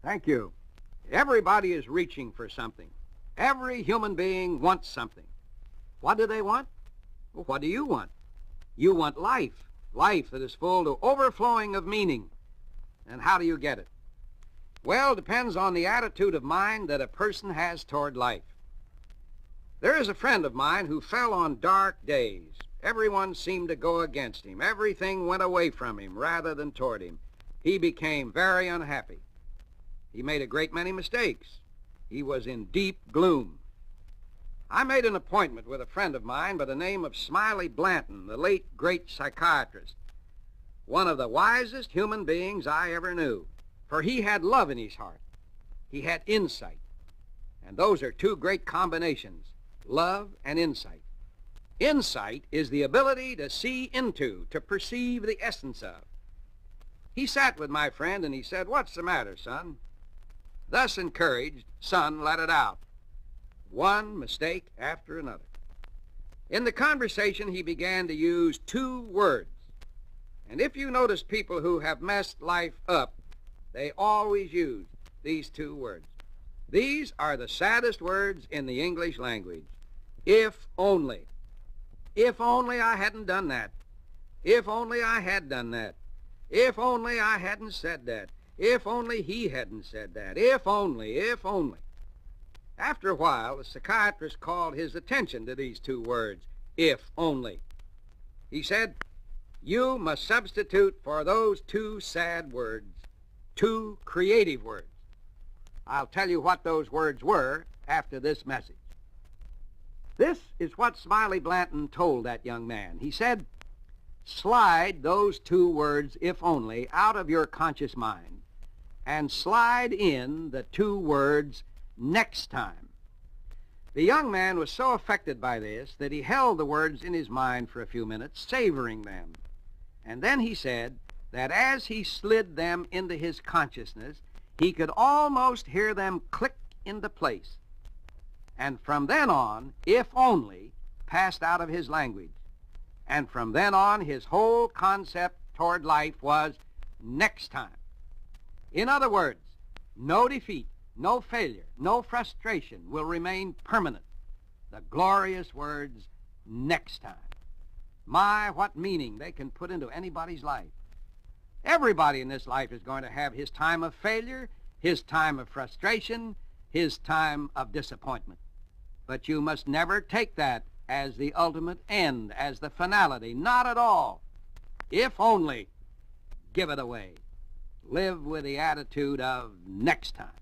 Thank you. Everybody is reaching for something. Every human being wants something. What do they want? Well, what do you want? You want life. Life that is full to overflowing of meaning. And how do you get it? Well, it depends on the attitude of mind that a person has toward life. There is a friend of mine who fell on dark days. Everyone seemed to go against him. Everything went away from him rather than toward him. He became very unhappy. He made a great many mistakes. He was in deep gloom. I made an appointment with a friend of mine by the name of Smiley Blanton, the late great psychiatrist, one of the wisest human beings I ever knew, for he had love in his heart. He had insight, and those are two great combinations, love and insight. Insight is the ability to see into, to perceive the essence of. He sat with my friend and he said, "What's the matter, son?" Thus encouraged, son let it out. One mistake after another. In the conversation, he began to use two words. And if you notice people who have messed life up, they always use these two words. These are the saddest words in the English language. If only. If only I hadn't done that. If only I had done that. If only I hadn't said that. If only he hadn't said that. If only, if only. After a while, the psychiatrist called his attention to these two words, if only. He said, "You must substitute for those two sad words, two creative words." I'll tell you what those words were after this message. This is what Smiley Blanton told that young man. He said, "Slide those two words, if only, out of your conscious mind, and slide in the two words, next time." The young man was so affected by this that he held the words in his mind for a few minutes, savoring them. And then he said that as he slid them into his consciousness, he could almost hear them click into place. And from then on, if only, passed out of his language. And from then on, his whole concept toward life was next time. In other words, no defeat, no failure, no frustration will remain permanent. The glorious words, next time. My, what meaning they can put into anybody's life. Everybody in this life is going to have his time of failure, his time of frustration, his time of disappointment. But you must never take that as the ultimate end, as the finality. Not at all. If only, give it away. Live with the attitude of next time.